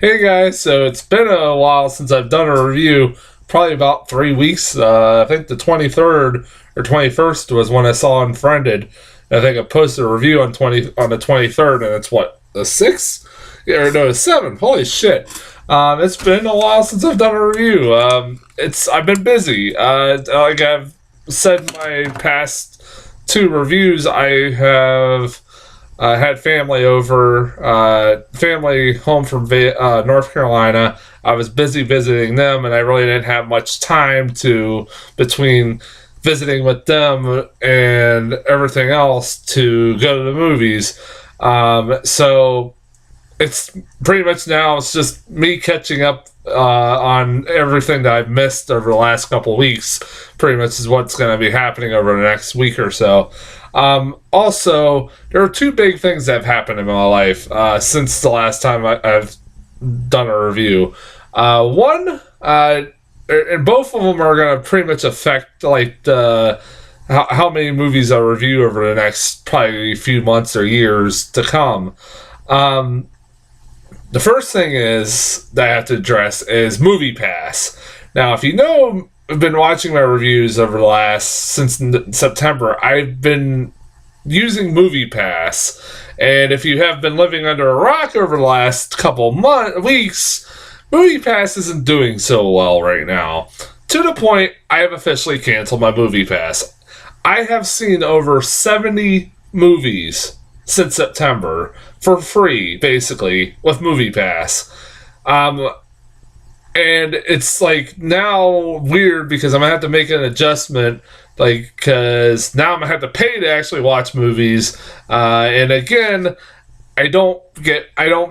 Hey guys, so it's been a while since I've done a review, probably about 3 weeks. I think the 23rd or 21st was when I saw Unfriended. I think I posted a review on the 23rd, and it's what, the 6th? Yeah, or no, the 7th. Holy shit. It's been a while since I've done a review. I've been busy. Like I've said in my past two reviews, I have had family over, family home from North Carolina. I was busy visiting them, and I really didn't have much time to between visiting with them and everything else to go to the movies. So it's pretty much now it's just me catching up on everything that I've missed over the last couple of weeks. Pretty much is what's going to be happening over the next week or so. Also, there are two big things that have happened in my life since the last time I've done a review. One, and both of them are going to pretty much affect like how many movies I review over the next probably few months or years to come. The first thing is that I have to address is Movie Pass. Now, if you know, I've been watching my reviews over the last since September. I've been using Movie Pass, and if you have been living under a rock over the last couple weeks, Movie Pass isn't doing so well right now. To the point, I have officially canceled my Movie Pass. I have seen over 70 movies since September for free, basically, with Movie Pass. And it's like now weird because I'm gonna have to make an adjustment, like, because now I'm gonna have to pay to actually watch movies. And again, I don't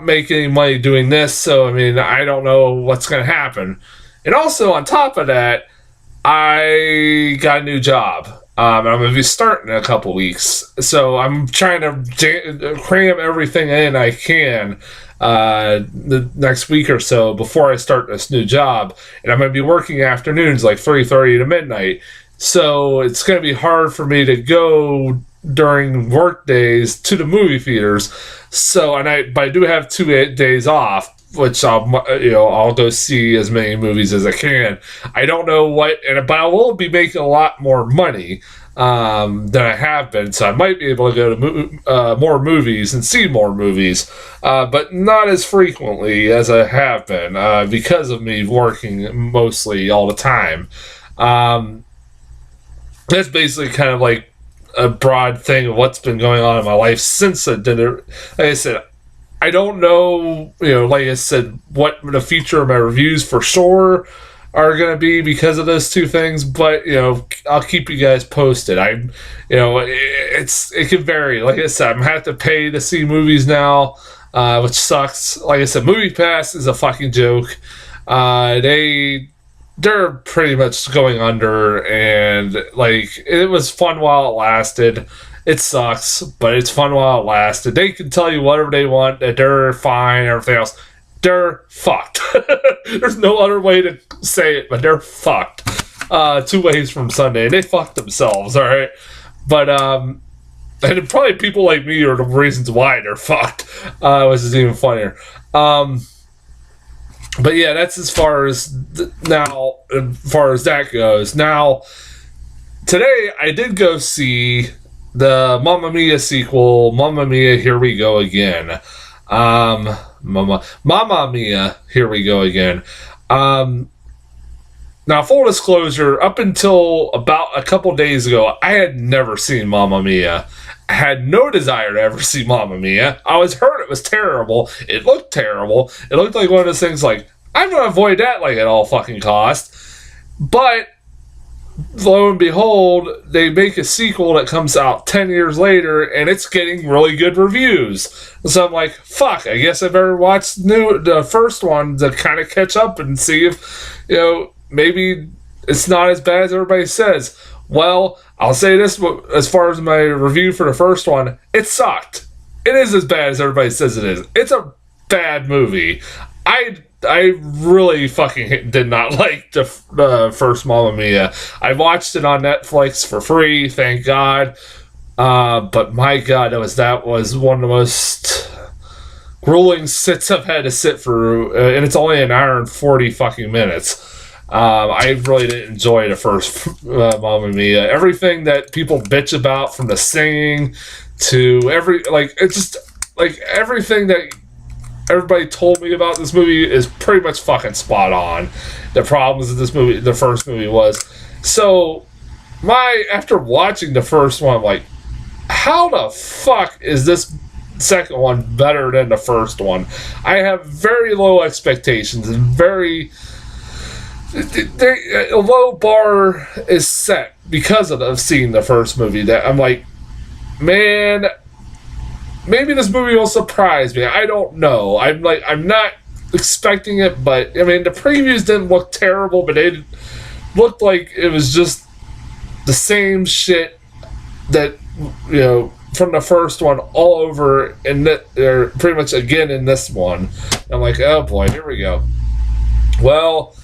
make any money doing this, so I mean, I don't know what's gonna happen. And also on top of that, I got a new job. I'm going to be starting in a couple weeks. So I'm trying to cram everything in I can the next week or so before I start this new job. And I'm going to be working afternoons like 3:30 to midnight. So it's going to be hard for me to go during work days to the movie theaters. So, but I do have 2 days off, which I'll go see as many movies as I can. I don't know but I will be making a lot more money than I have been, so I might be able to go to more movies and see more movies, but not as frequently as I have been because of me working mostly all the time. That's basically kind of like a broad thing of what's been going on in my life since I did it. Like I said, I don't know, like I said, what the future of my reviews for sure are going to be because of those two things, but, I'll keep you guys posted. It can vary. Like I said, I'm going to have to pay to see movies now, which sucks. Like I said, Movie Pass is a fucking joke. They're pretty much going under, and, like, it was fun while it lasted. It sucks, but it's fun while it lasted. They can tell you whatever they want, that they're fine, everything else. They're fucked. There's no other way to say it, but they're fucked. 2 ways from Sunday. They fucked themselves, alright? But, and probably people like me are the reasons why they're fucked, which is even funnier. But yeah, that's as far as that goes. Now, today I did go see the Mamma Mia sequel, Mamma Mia, Here We Go Again. Mamma Mia, Here We Go Again. Now, full disclosure, up until about a couple days ago, I had never seen Mamma Mia. I had no desire to ever see Mamma Mia. I always heard it was terrible. It looked terrible. It looked like one of those things like, I'm going to avoid that like at all fucking cost. But lo and behold, they make a sequel that comes out 10 years later, and it's getting really good reviews. So I'm like, fuck, I guess I better watch the first one to kind of catch up and see if, maybe it's not as bad as everybody says. Well, I'll say this, as far as my review for the first one, it sucked. It is as bad as everybody says it is. It's a bad movie. I really fucking did not like the first Mamma Mia. I watched it on Netflix for free, thank God. But my God, that was one of the most grueling sits I've had to sit through, and it's only an hour and 40 fucking minutes. I really didn't enjoy the first Mamma Mia. Everything that people bitch about, from the singing to everything that everybody told me about this movie is pretty much fucking spot on. The problems of this movie, the first movie was. So, after watching the first one, I'm like, how the fuck is this second one better than the first one? I have very low expectations and a low bar is set because of seeing the first movie. That I'm like, man, maybe this movie will surprise me. I don't know. I'm not expecting it, but I mean, the previews didn't look terrible, but it looked like it was just the same shit that, from the first one all over, and that they're pretty much again in this one. I'm like, oh boy, here we go. Well,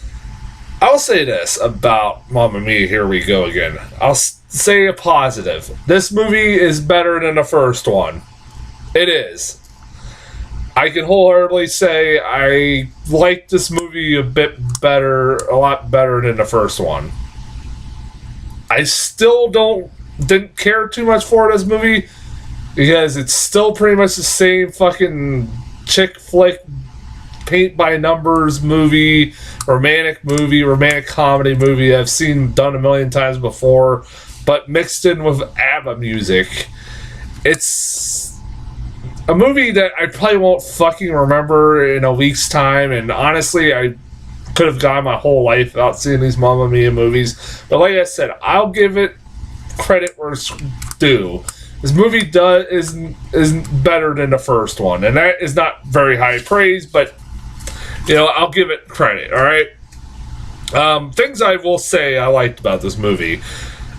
I'll say this about Mamma Mia, here we go again. I'll say a positive. This movie is better than the first one. It is. I can wholeheartedly say I like this movie a lot better than the first one. I still didn't care too much for this movie because it's still pretty much the same fucking chick flick, paint by numbers movie, romantic comedy movie I've seen done a million times before, but mixed in with ABBA music. It's a movie that I probably won't fucking remember in a week's time, and honestly, I could have gone my whole life without seeing these Mamma Mia movies. But like I said, I'll give it credit where it's due. This movie is better than the first one, and that is not very high praise, but I'll give it credit. All right. Things I will say I liked about this movie.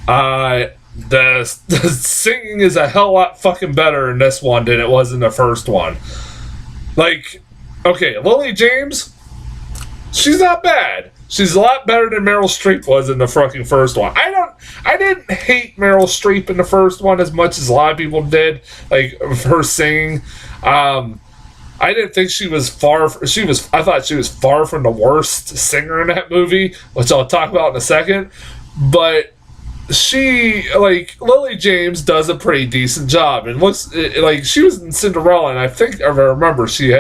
The singing is a hell lot fucking better in this one than it was in the first one. Like, okay, Lily James, she's not bad. She's a lot better than Meryl Streep was in the fucking first one. I didn't hate Meryl Streep in the first one as much as a lot of people did. Like, her singing. I didn't think I thought she was far from the worst singer in that movie, which I'll talk about in a second. But Lily James does a pretty decent job, and looks like she was in Cinderella, and I think I remember she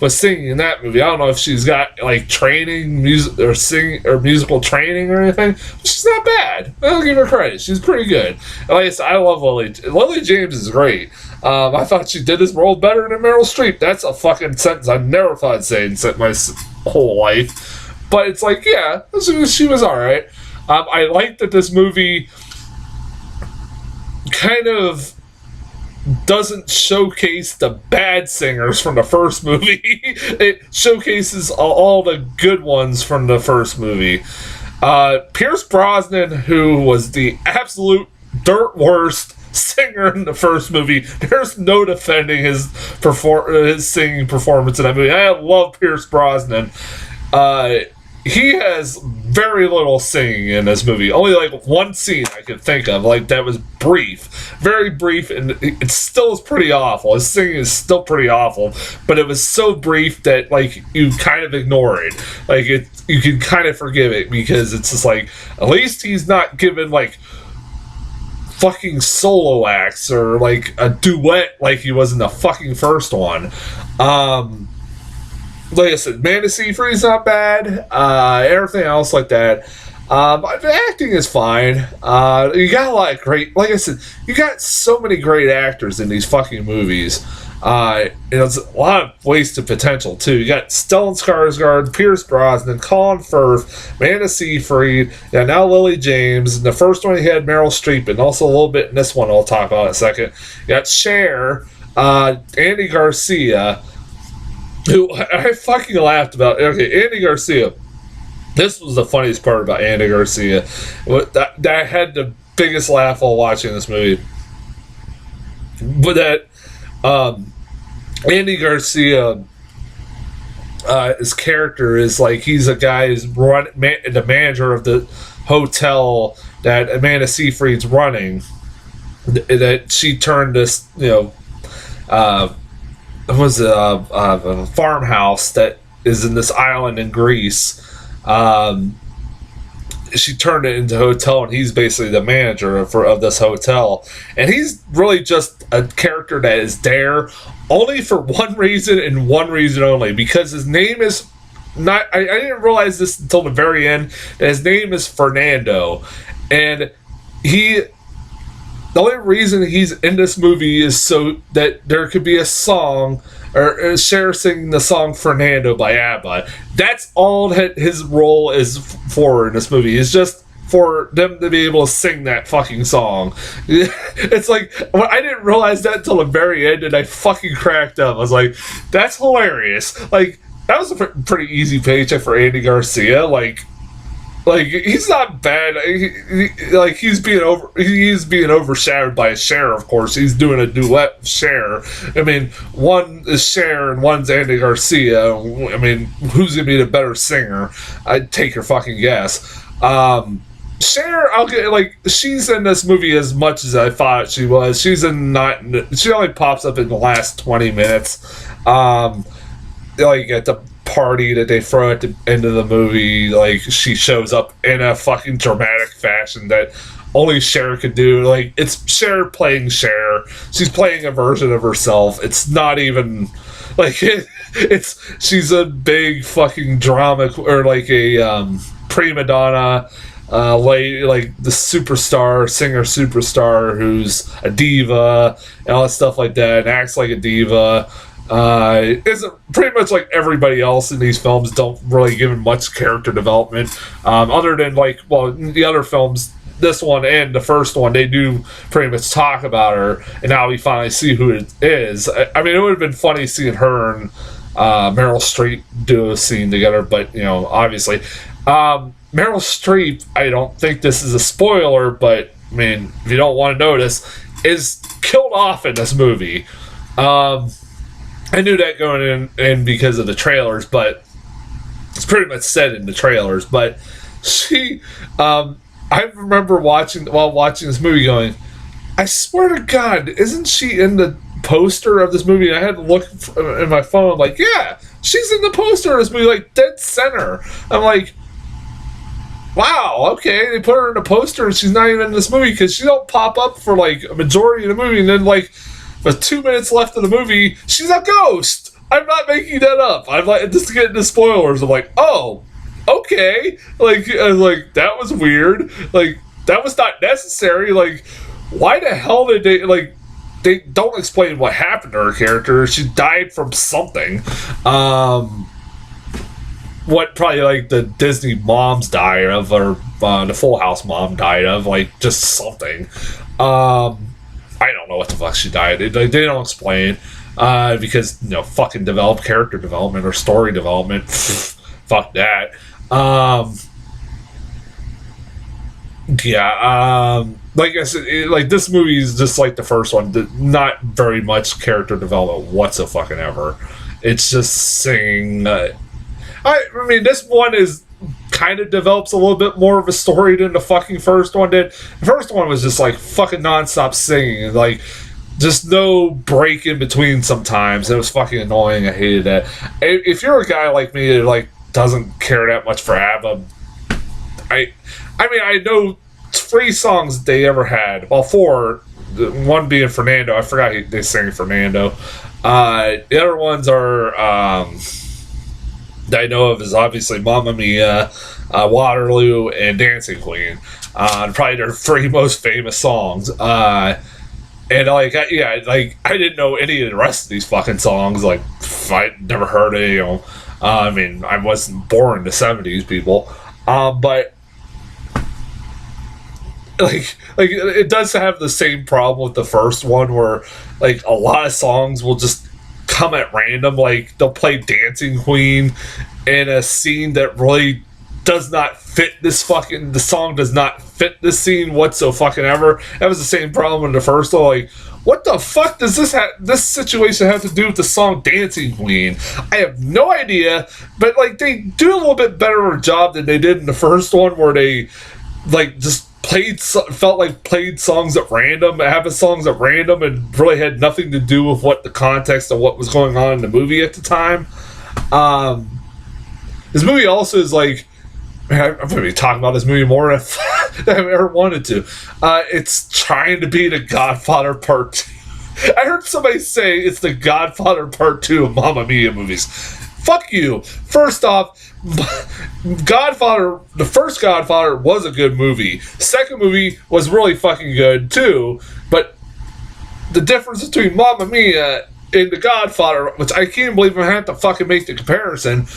was singing in that movie. I don't know if she's got like training, musical training or anything. She's not bad. I'll give her credit. She's pretty good. Like I said, I love Lily. Lily James is great. I thought she did this role better than Meryl Streep. That's a fucking sentence I never thought I'd say in my whole life. But it's like, yeah, she was alright. I like that this movie kind of doesn't showcase the bad singers from the first movie. It showcases all the good ones from the first movie. Pierce Brosnan, who was the absolute dirt worst singer in the first movie, there's no defending his singing performance in that movie. I love Pierce Brosnan. He has very little singing in this movie. Only like one scene I could think of, like that was brief, very brief, and it still is pretty awful. His singing is still pretty awful, but it was so brief that like you kind of ignore it. Like you can kind of forgive it because it's just like, at least he's not given like fucking solo acts or like a duet like he was in the fucking first one. Like I said, Man to See Free's not bad. Everything else like that. The acting is fine. You got a lot of great, like I said, you got so many great actors in these fucking movies. It's a lot of wasted potential too. You got Stellan Skarsgård, Pierce Brosnan, Colin Firth, Amanda Seyfried, now Lily James. In the first one, you had Meryl Streep, and also a little bit in this one I'll talk about in a second. You got Cher, Andy Garcia, who I fucking laughed about. Okay, Andy Garcia. This was the funniest part about Andy Garcia. That I had the biggest laugh while watching this movie. But that Andy Garcia, his character is like, he's a guy who's the manager of the hotel that Amanda Seyfried's running. That she turned this, was a farmhouse that is in this island in Greece. Um, she turned it into a hotel, and he's basically the manager of this hotel. And he's really just a character that is there only for one reason and one reason only, because his name is not. I didn't realize this until the very end. That his name is Fernando, and he. The only reason he's in this movie is so that there could be a song, or Cher singing the song Fernando by ABBA. That's all that his role is for in this movie. It's just for them to be able to sing that fucking song. It's like, I didn't realize that until the very end, and I fucking cracked up. I was like, that's hilarious. Like, that was a pretty easy paycheck for Andy Garcia. Like he's not bad. He's being overshadowed by Cher. Of course, he's doing a duet with Cher. I mean, one is Cher and one's Andy Garcia. I mean, who's gonna be the better singer? I'd take your fucking guess. Cher, I'll get she's in this movie as much as I thought she was. She only pops up in the last 20 minutes. At the party that they throw at the end of the movie, she shows up in a fucking dramatic fashion that only Cher could do. It's Cher playing Cher. She's playing a version of herself. It's not even she's a big fucking drama, or a prima donna, the singer superstar who's a diva and all that stuff like that, and acts like a diva. Isn't pretty much like everybody else in these films. Don't really give him much character development, other than the other films, this one and the first one, they do pretty much talk about her, and now we finally see who it is. I mean, it would have been funny seeing her and Meryl Streep do a scene together, but obviously, Meryl Streep, I don't think this is a spoiler, but I mean, if you don't want to notice, is killed off in this movie. I knew that going in because of the trailers, but it's pretty much said in the trailers. But she, I remember while watching this movie going, I swear to God, isn't she in the poster of this movie? And I had to look in my phone, yeah, she's in the poster of this movie, dead center. I'm like, wow, okay, they put her in the poster and she's not even in this movie, because she don't pop up for a majority of the movie, and then with 2 minutes left of the movie, she's a ghost. I'm not making that up. I'm just getting the spoilers. I'm like, oh, okay. I was that was weird. That was not necessary. Why the hell did they don't explain what happened to her character. She died from something. What probably the Disney moms died of, or the Full House mom died of, just something. I don't know what the fuck she died. They don't explain, because fucking develop character development or story development. Fuck that. Like I said, this movie is just like the first one. Not very much character development whatsoever. It's just singing. I mean, this one kind of develops a little bit more of a story than the fucking first one did. The first one was just fucking nonstop singing, and just no break in between sometimes. It was fucking annoying. I hated that. If you're a guy like me that doesn't care that much for ABBA, I mean, I know 3 songs they ever had. Well, 4. One being Fernando. I forgot they sang Fernando. The other ones are that I know of is obviously Mamma Mia, Waterloo, and Dancing Queen. Probably their 3 most famous songs. And I didn't know any of the rest of these fucking songs. I never heard any of them. I mean, I wasn't born in the 70s, people. But it does have the same problem with the first one, where a lot of songs will just come at random. They'll play Dancing Queen in a scene that really does not fit the song does not fit this scene whatsoever. That was the same problem in the first one. What the fuck does this situation have to do with the song Dancing Queen? I have no idea, but they do a little bit better of a job than they did in the first one, where they just played songs at random, having songs at random, and really had nothing to do with what the context of what was going on in the movie at the time. This movie also is like, I'm going to be talking about this movie more if than I've ever wanted to. It's trying to be the Godfather Part 2. I heard somebody say it's the Godfather Part 2 of Mamma Mia movies. Fuck you. First off, Godfather, the first Godfather was a good movie. Second movie was really fucking good too. But the difference between Mamma Mia and the Godfather, which I can't believe I have to fucking make the comparison,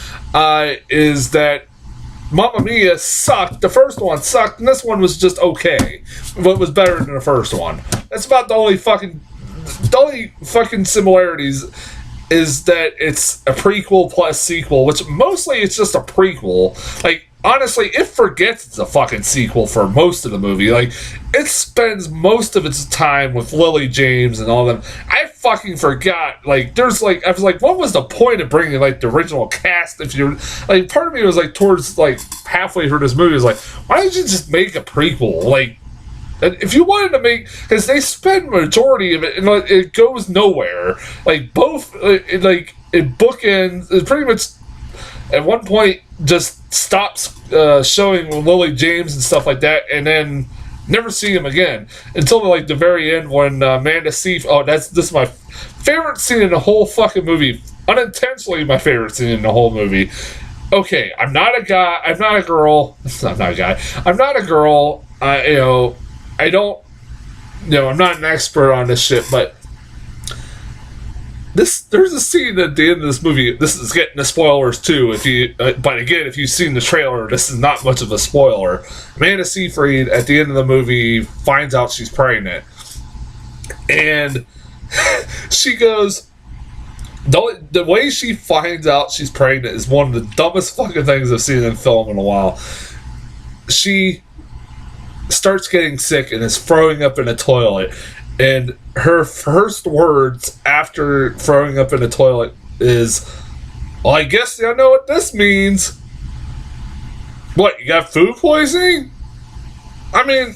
is that Mamma Mia sucked. The first one sucked, and this one was just okay. But it was better than the first one. That's about the only fucking similarities is that it's a prequel plus sequel, which mostly it's just a prequel. Like, honestly, it forgets it's a fucking sequel for most of the movie. Like, it spends most of its time with Lily James and all them. I fucking forgot. Like, I was like, what was the point of bringing, like, the original cast if you're, like, part of me was, like, towards, like, halfway through this movie was like, why didn't you just make a prequel? Like, if you wanted to make, because they spend majority of it, and it goes nowhere. Like both, like it bookends. It pretty much at one point just stops showing Lily James and stuff like that, and then never see him again until like the very end when Amanda Seyfried. Oh, this is my favorite scene in the whole fucking movie. Unintentionally, my favorite scene in the whole movie. Okay, I'm not a guy. I'm not a girl. I'm not a guy. I'm not a girl. I don't, I'm not an expert on this shit, but there's a scene at the end of this movie. This is getting the spoilers too. But again, if you've seen the trailer, this is not much of a spoiler. Amanda Seyfried at the end of the movie finds out she's pregnant, and she goes. The way she finds out she's pregnant is one of the dumbest fucking things I've seen in film in a while. She starts getting sick and is throwing up in a toilet, and her first words after throwing up in a toilet is, well, I guess I know what this means. What, you got food poisoning? I mean,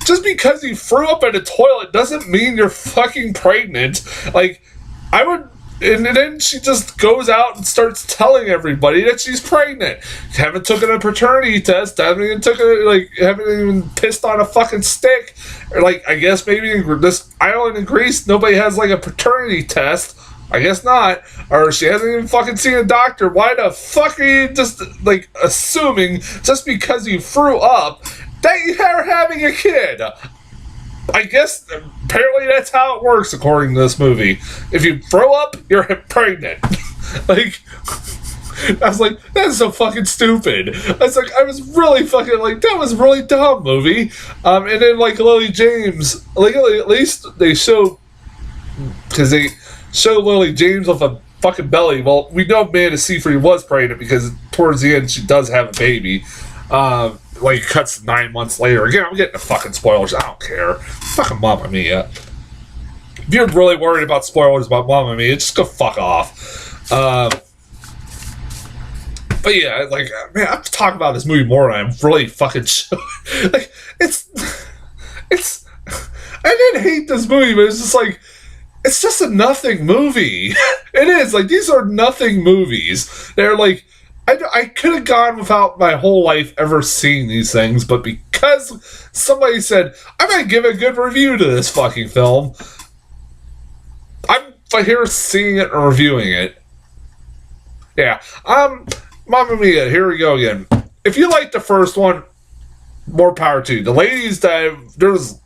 just because you threw up in a toilet doesn't mean you're fucking pregnant. Like, I would. And then she just goes out and starts telling everybody that she's pregnant. Haven't taken a paternity test. Haven't even pissed on a fucking stick. Or like, I guess maybe in this island in Greece, nobody has like a paternity test. I guess not. Or she hasn't even fucking seen a doctor. Why the fuck are you just like assuming just because you threw up that you are having a kid? I guess apparently that's how it works according to this movie. If you throw up, you're pregnant. Like, I was like, that's so fucking stupid. I was really fucking like, that was really dumb movie. And then like Lily James, like at least they show, because they show Lily James with a fucking belly. Well, we know Amanda Seyfried was pregnant because towards the end she does have a baby. Like, cuts 9 months later. Again, I'm getting the fucking spoilers. I don't care. Fucking Mamma Mia. If you're really worried about spoilers about Mamma Mia, just go fuck off. But yeah, like, man, I'm talking about this movie more than I'm really fucking like, it's. I didn't hate this movie, but it's just like, it's just a nothing movie. It is. Like, these are nothing movies. They're like, I could have gone without my whole life ever seeing these things, but because somebody said, I'm going to give a good review to this fucking film, I'm here seeing it and reviewing it. Yeah. Mamma Mia, here we go again. If you like the first one, more power to you. The ladies there's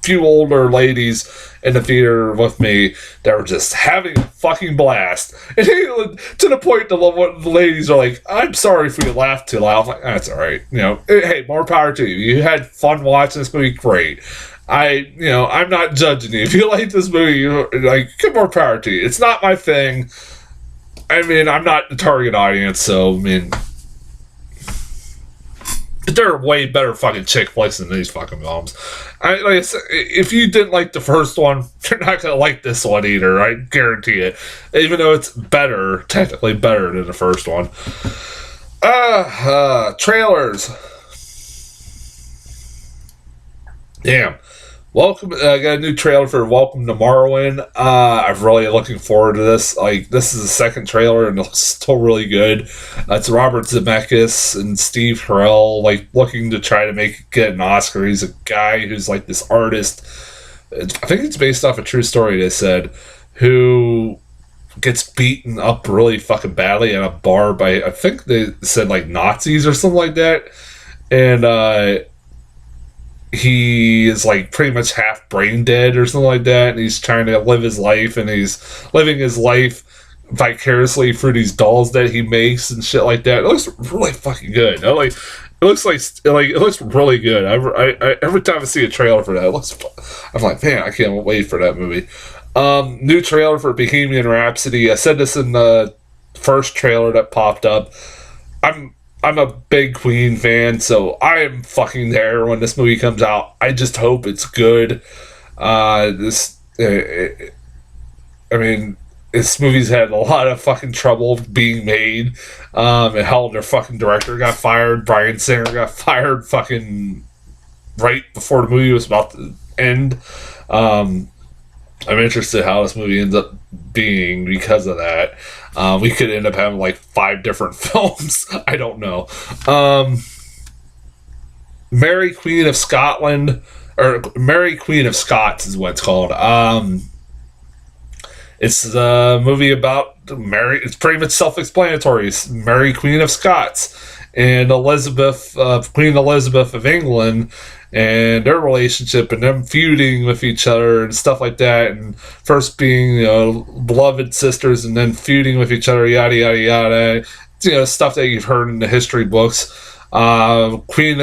few older ladies in the theater with me that were just having a fucking blast. And to the point that the ladies are like, I'm sorry if we laughed too loud. I'm like, that's alright. Hey, more power to you. You had fun watching this movie, great. I'm not judging you. If you like this movie, like, good more power to you. It's not my thing. I mean, I'm not the target audience, so, I mean, there are way better fucking chick flicks than these fucking films. If you didn't like the first one, you're not gonna like this one either. I guarantee it. Even though it's better, technically better than the first one. Trailers. Damn. Welcome. I got a new trailer for Welcome to Morrowind. I'm really looking forward to this. Like, this is the second trailer, and it's still really good. It's Robert Zemeckis and Steve Carell, like, looking to try to get an Oscar. He's a guy who's like this artist. I think it's based off a true story. They said, who gets beaten up really fucking badly at a bar by, I think they said like Nazis or something like that, and he is like pretty much half brain dead or something like that, and he's trying to live his life, and he's living his life vicariously through these dolls that he makes and shit like that. It looks really fucking good. It looks like it looks really good. Every time I see a trailer for that, I'm like, man, I can't wait for that movie. New trailer for Bohemian Rhapsody. I said this in the first trailer that popped up. I'm a big Queen fan, so I am fucking there when this movie comes out. I just hope it's good. I mean, this movie's had a lot of fucking trouble being made. And hell, their fucking director got fired. Bryan Singer got fired fucking right before the movie was about to end. I'm interested how this movie ends up being because of that. We could end up having like 5 different films. I don't know. Mary Queen of Scotland, or Mary Queen of Scots is what it's called. It's a movie about Mary. It's pretty much self-explanatory. It's Mary Queen of Scots and Elizabeth, Queen Elizabeth of England, and their relationship and them feuding with each other and stuff like that. And first being, beloved sisters and then feuding with each other, yada yada yada. Stuff that you've heard in the history books. Queen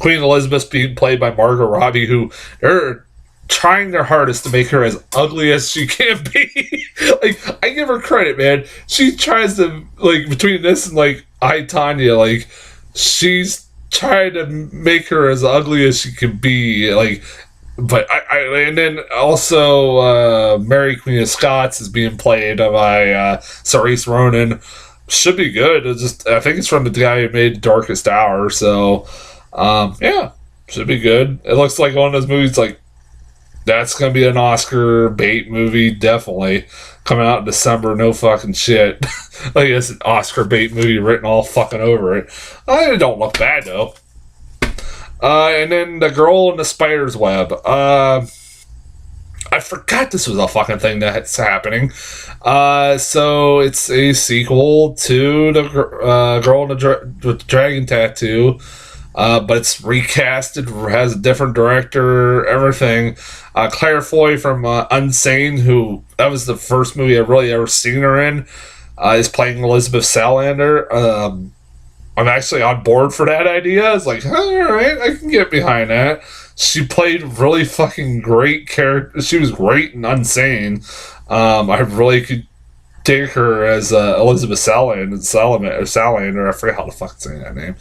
Elizabeth being played by Margot Robbie, who they're trying their hardest to make her as ugly as she can be. Like, I give her credit, man. She tries to, like, between this and like I, Tanya, like, she's trying to make her as ugly as she can be. Like, but and then also Mary Queen of Scots is being played by Saoirse Ronan. Should be good. I think it's from the guy who made Darkest Hour. So yeah, should be good. It looks like one of those movies like that's gonna be an Oscar bait movie, definitely coming out in December. No fucking shit. Like, it's an Oscar bait movie written all fucking over it. It don't look bad though. And then The Girl in the Spider's Web. I forgot this was a fucking thing that's happening. So it's a sequel to the Girl in the Dragon Tattoo. But it's recasted, has a different director, everything. Claire Foy from Unsane, who that was the first movie I really ever seen her in, is playing Elizabeth Salander. I'm actually on board for that idea. It's like, alright, I can get behind that. She played really fucking great character. She was great and Unsane. I really could take her as Elizabeth Salander. I forget how to fucking say that name.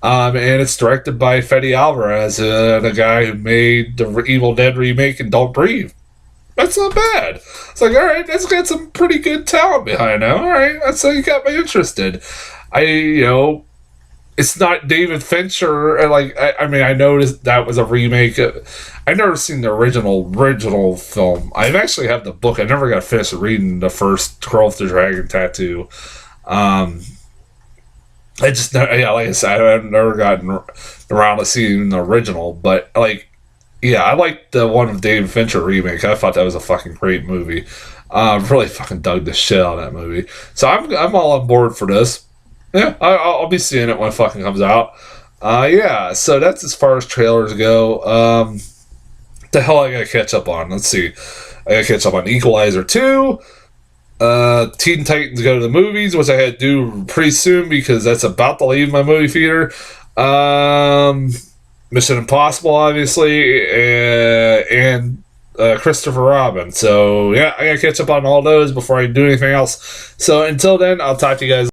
And it's directed by Fede Alvarez, the guy who made the Evil Dead remake and Don't Breathe. That's not bad. It's like, alright, that's got some pretty good talent behind it. Alright, that's how you got me interested. It's not David Fincher. Like, I mean, I noticed that was a remake. I've never seen the original film. I actually have the book. I never got finished reading the first Girl with the Dragon Tattoo. I just, like I said, I've never gotten around to seeing the original. But, like, yeah, I liked the one of David Fincher remake. I thought that was a fucking great movie. Really fucking dug the shit out of that movie. So I'm all on board for this. Yeah, I'll be seeing it when it fucking comes out. Yeah, so that's as far as trailers go. The hell I gotta catch up on? Let's see. I gotta catch up on Equalizer 2. Teen Titans Go to the Movies, which I had to do pretty soon because that's about to leave my movie theater. Mission Impossible, obviously, and Christopher Robin. So, yeah, I gotta catch up on all those before I do anything else. So, until then, I'll talk to you guys